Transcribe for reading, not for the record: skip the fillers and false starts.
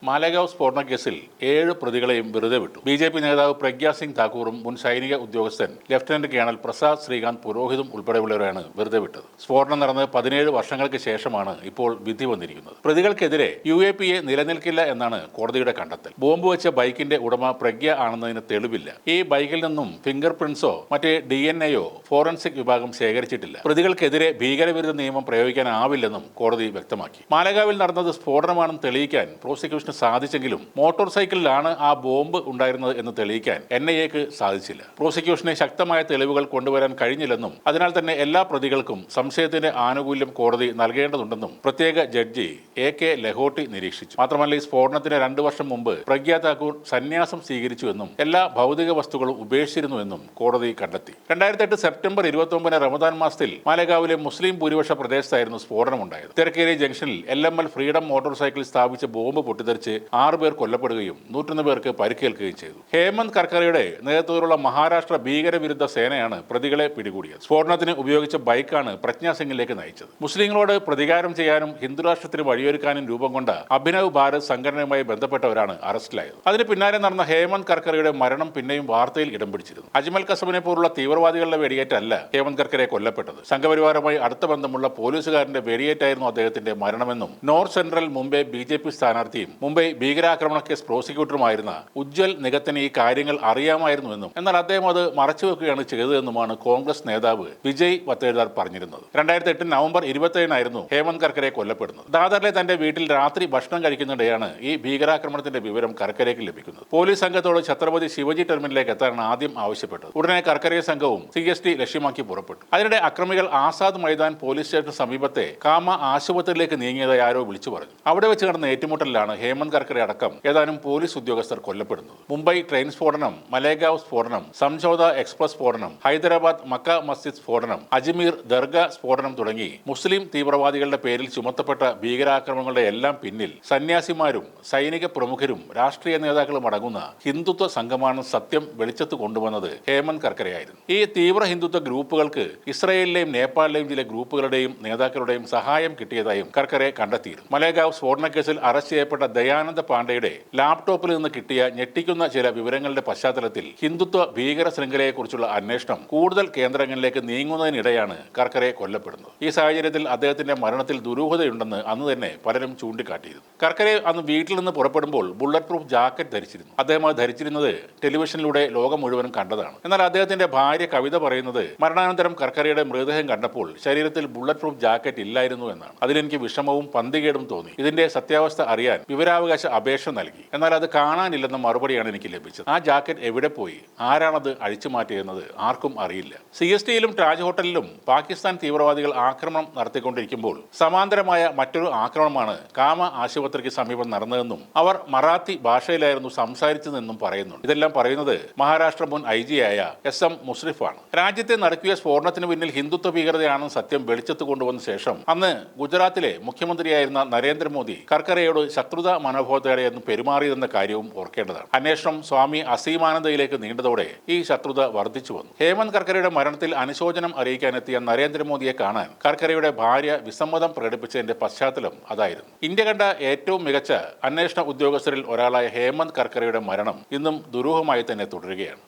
മാലേഗാവ് സ്ഫോടന കേസിൽ 7 പ്രതികളെയും വെറുതെ വിട്ടു. ബി.ജെ.പി. നേതാവ് പ്രഗ്യാ സിംഗ് താക്കൂറും മുൻ സൈനിക ഉദ്യോഗസ്ഥൻ ലഫ്റ്റനന്റ് കേണൽ പ്രസാദ് ശ്രീകാന്ത് പുരോഹിതും ഉൾപ്പെടെയുള്ളവരാണ് വെറുതെ വിട്ടത്. സ്ഫോടനം നടന്ന് 17 വർഷങ്ങൾക്ക് ശേഷമാണ് ഇപ്പോൾ വിധി വന്നിരിക്കുന്നത്. പ്രതികൾക്കെതിരെ UAPA നിലനിൽക്കില്ല എന്നാണ് കോടതിയുടെ കണ്ടെത്തൽ. ബോംബ് വെച്ച ബൈക്കിന്റെ ഉടമ പ്രഗ്യ ആണെന്നതിന് തെളിവില്ല. ഈ ബൈക്കിൽ നിന്നും ഫിംഗർ പ്രിന്റ്സോ മറ്റേ DNA ഫോറൻസിക് വിഭാഗം ശേഖരിച്ചിട്ടില്ല. പ്രതികൾക്കെതിരെ ഭീകരവിരുദ്ധ നിയമം പ്രയോഗിക്കാനാവില്ലെന്നും കോടതി വ്യക്തമാക്കി. മാലേഗാവിൽ നടന്നത് സ്ഫോടനമാണെന്ന് തെളിയിക്കാൻ പ്രോസിക്യൂഷന് സാധിച്ചെങ്കിലും മോട്ടോർ സൈക്കിളിലാണ് ആ ബോംബ് ഉണ്ടായിരുന്നത് എന്ന് തെളിയിക്കാൻ NIAക്ക് സാധിച്ചില്ല. പ്രോസിക്യൂഷന് ശക്തമായ തെളിവുകൾ കൊണ്ടുവരാൻ കഴിഞ്ഞില്ലെന്നും അതിനാൽ തന്നെ എല്ലാ പ്രതികൾക്കും സംശയത്തിന്റെ ആനുകൂല്യം കോടതി നൽകേണ്ടതുണ്ടെന്നും പ്രത്യേക ജഡ്ജി AK ലഹോട്ടി നിരീക്ഷിച്ചു. മാത്രമല്ല, ഈ സ്ഫോടനത്തിന് 2 വർഷം മുമ്പ് പ്രഗ്യാ താക്കൂർ സന്യാസം സ്വീകരിച്ചുവെന്നും എല്ലാ ഭൗതിക വസ്തുക്കളും ഉപേക്ഷിച്ചിരുന്നുവെന്നും കോടതി കണ്ടെത്തി. 2008 സെപ്റ്റംബർ 29 റമദാൻ മാസത്തിൽ മാലേഗാവിലെ മുസ്ലിം ഭൂരിപക്ഷ പ്രദേശത്തായിരുന്നു സ്ഫോടനമുണ്ടായത്. തെരക്കേരി ജംഗ്ഷനിൽ LML ഫ്രീഡം മോട്ടോർ സൈക്കിൾ സ്ഥാപിച്ച ബോംബ് പൊട്ടിത്തെറിച്ച് 6 പേർ കൊല്ലപ്പെടുകയും 101 പേർക്ക് പരിക്കേൽക്കുകയും ചെയ്തു. ഹേമന്ത് കർക്കറയുടെ നേതൃത്വത്തിലുള്ള മഹാരാഷ്ട്ര ഭീകരവിരുദ്ധ സേനയാണ് പ്രതികളെ പിടികൂടിയത്. സ്ഫോടനത്തിന് ഉപയോഗിച്ച ബൈക്കാണ് പ്രജ്ഞാ സിംഗിലേക്ക് നയിച്ചത്. മുസ്ലിങ്ങളോട് പ്രതികാരം ചെയ്യാനും ഹിന്ദുരാഷ്ട്രത്തിന് വഴിയൊരുക്കാനും രൂപം കൊണ്ട അഭിനവ് ഭാരത് സംഘടനയുമായി ബന്ധപ്പെട്ടവരാണ് അറസ്റ്റിലായത്. അതിന് പിന്നാലെ നടന്ന ഹേമന്ത് കർക്കറയുടെ മരണം പിന്നെയും വാർത്തയിൽ ഇടം പിടിച്ചിരുന്നു. അജ്മൽ കസബിനെ പോലുള്ള തീവ്രവാദികളുടെ വെടിയേറ്റല്ല ഹേമന്ത് കർക്കറെ കൊല്ലപ്പെട്ടത്. സംഘപരിവാരവുമായി അടുത്ത ബന്ധമുള്ള പോലീസുകാരന്റെ വെടിയേറ്റായിരുന്നു അദ്ദേഹത്തിന്റെ മരണമെന്നും നോർത്ത് സെൻട്രൽ മുംബൈ BJP സ്ഥാനാർത്ഥിയും മുംബൈ ഭീകരാക്രമണ കേസ് പ്രോസിക്യൂട്ടറുമായിരുന്ന ഉജ്ജ്വൽ നിഗത്തിന് ഈ കാര്യങ്ങൾ അറിയാമായിരുന്നുവെന്നും എന്നാൽ അദ്ദേഹം അത് മറച്ചുവെക്കുകയാണ് ചെയ്തതെന്നുമാണ് കോൺഗ്രസ് നേതാവ് വിജയ് വത്തേദാർ പറഞ്ഞിരുന്നത്. 2008 നവംബർ 27 ഹേമന്ത് കർക്കറെ കൊല്ലപ്പെടുന്നത്. ദാദറിലെ തന്റെ വീട്ടിൽ രാത്രി ഭക്ഷണം കഴിക്കുന്നിടെയാണ് ഈ ഭീകരാക്രമണത്തിന്റെ വിവരം കർക്കരയ്ക്ക് ലഭിക്കുന്നത്. പോലീസ് സംഘത്തോട് ഛത്രപതി ശിവജി ടെർമിനലിലേക്ക് എത്താനാണ് ആദ്യം ആവശ്യപ്പെട്ടത്. ഉടനെ കർക്കരെ സംഘവും CST ലക്ഷ്യമാക്കി പുറപ്പെട്ടു. അതിനിടെ അക്രമികൾ ആസാദ് മൈതാൻ പോലീസ് സ്റ്റേഷന് സമീപത്തെ കാമ ആശുപത്രിയിലേക്ക് നീങ്ങിയതായി ആരോ വിളിച്ചു പറഞ്ഞു. അവിടെ വെച്ച് നടന്ന ഏറ്റുമുട്ടലിലാണ് ഹേമന്ത് കർക്കറെ അടക്കം ഏതാനും പോലീസ് ഉദ്യോഗസ്ഥർ കൊല്ലപ്പെടുന്നത്. മുംബൈ ട്രെയിൻ സ്ഫോടനം, മലേഗാവ് സ്ഫോടനം, സംഝോധ എക്സ്പ്രസ് സ്ഫോടനം, ഹൈദരാബാദ് മക്ക മസ്ജിദ് സ്ഫോടനം, അജ്മീർ ദർഗ സ്ഫോടനം തുടങ്ങി മുസ്ലിം തീവ്രവാദികളുടെ പേരിൽ ചുമത്തപ്പെട്ട ഭീകരാക്രമണങ്ങളുടെ എല്ലാം പിന്നിൽ സന്യാസിമാരും സൈനിക പ്രമുഖരും രാഷ്ട്രീയ നേതാക്കളും അടങ്ങുന്ന ഹിന്ദുത്വ സംഘമാണ് സത്യം വെളിച്ചത്ത് കൊണ്ടുവന്നത് ഹേമന്ത് കർക്കരെയായിരുന്നു. ഈ തീവ്ര ഹിന്ദുത്വ ഗ്രൂപ്പുകൾക്ക് ഇസ്രയേലിലെയും നേപ്പാളിലെയും ചില ഗ്രൂപ്പുകളുടെയും നേതാക്കളുടെയും സഹായം കിട്ടിയതായും കർക്കറെ കണ്ടെത്തിയിരുന്നു. മലേഗാവ് സ്ഫോടന കേസിൽ അറസ്റ്റ് ചെയ്യപ്പെട്ട ദയാനന്ദ പാണ്ഡെയുടെ ലാപ്ടോപ്പിൽ നിന്ന് കിട്ടിയ ഞെട്ടിക്കുന്ന ചില വിവരങ്ങളുടെ പശ്ചാത്തലത്തിൽ ഹിന്ദുത്വ ഭീകര ശൃംഖലയെക്കുറിച്ചുള്ള അന്വേഷണം കൂടുതൽ കേന്ദ്രങ്ങളിലേക്ക് നീങ്ങുന്നതിനിടെയാണ് കർക്കറെ കൊല്ലപ്പെടുന്നത്. ഈ സാഹചര്യത്തിൽ അദ്ദേഹത്തിന്റെ മരണത്തിൽ ദുരൂഹതയുണ്ടെന്ന് അന്ന് തന്നെ പലരും ചൂണ്ടിക്കാട്ടിയിരുന്നു. കർക്കറെ അന്ന് വീട്ടിൽ നിന്ന് പുറപ്പെടുമ്പോൾ ബുള്ളറ്റ് പ്രൂഫ് ജാക്കറ്റ് ധരിച്ചിരുന്നു. അദ്ദേഹം അത് ധരിച്ചിരുന്നത് ടെലിവിഷനിലൂടെ ലോകം മുഴുവനും കണ്ടതാണ്. എന്നാൽ അദ്ദേഹത്തിന്റെ ഭാര്യ കവിത പറയുന്നത് മരണാനന്തരം കർക്കറയുടെ മൃതദേഹം കണ്ടപ്പോൾ ശരീരത്തിൽ ബുള്ളറ്റ് പ്രൂഫ് ജാക്കറ്റ് ഇല്ലായിരുന്നു എന്നാണ്. അതിലെനിക്ക് വിഷമവും പന്തികേടും തോന്നി. ഇതിന്റെ സത്യാവസ്ഥ അറിയാൻ വിവരാവകാശ അപേക്ഷ നൽകി. എന്നാൽ അത് കാണാനില്ലെന്ന മറുപടിയാണ് എനിക്ക് ലഭിച്ചത്. ആ ജാക്കറ്റ് എവിടെ പോയി, ആരാണത് അഴിച്ചു മാറ്റിയെന്നത് ആർക്കും അറിയില്ല. CSTയിലും താജ് ഹോട്ടലിലും പാകിസ്ഥാൻ തീവ്രവാദികൾ ആക്രമണം നടത്തിക്കൊണ്ടിരിക്കുമ്പോൾ സമാന്തരമായ മറ്റൊരു ആക്രമണമാണ് കാമ ആശുപത്രിക്ക് സമീപം നടന്നതെന്നും അവർ മറാത്തി ഭാഷയിലായിരുന്നു സംസാരിച്ചതെന്നും പറയുന്നുണ്ട്. ഇതെല്ലാം പറയുന്നത് മഹാരാഷ്ട്ര മുൻ IG ആയ SM മുഷ്രിഫാണ്. രാജ്യത്തെ നടക്കിയ സ്ഫോടനത്തിന് പിന്നിൽ ഹിന്ദുത്വ ഭീകരതയാണെന്ന് സത്യം വെളിച്ചത്ത് കൊണ്ടുവന്ന ശേഷം അന്ന് ഗുജറാത്തിലെ മുഖ്യമന്ത്രിയായിരുന്ന നരേന്ദ്രമോദി കർക്കറയോട് ശത്രുതാ മനോഭാവത്തോടെയായിരുന്നു പെരുമാറിയതെന്ന കാര്യവും ഓർക്കേണ്ടതാണ്. അന്വേഷണം സ്വാമി അസീമാനന്ദയിലേക്ക് നീണ്ടതോടെ ഈ ശത്രുത വർദ്ധിച്ചു വന്നു. ഹേമന്ത് കർക്കറയുടെ മരണത്തിൽ അനുശോചനം അറിയിക്കാനെത്തിയ നരേന്ദ്രമോദിയെ കാണാൻ കർക്കറയുടെ ഭാര്യ വിസമ്മതം പ്രകടിപ്പിച്ചതിന്റെ പശ്ചാത്തലം അതായിരുന്നു. ഇന്ത്യ കണ്ട ഏറ്റവും മികച്ച അന്വേഷണ ഉദ്യോഗസ്ഥരിൽ ഒരാളായ ഹേമന്ത് കർക്കറയുടെ മരണം ഇന്നും ദുരൂഹമായി തന്നെ തുടരുകയാണ്.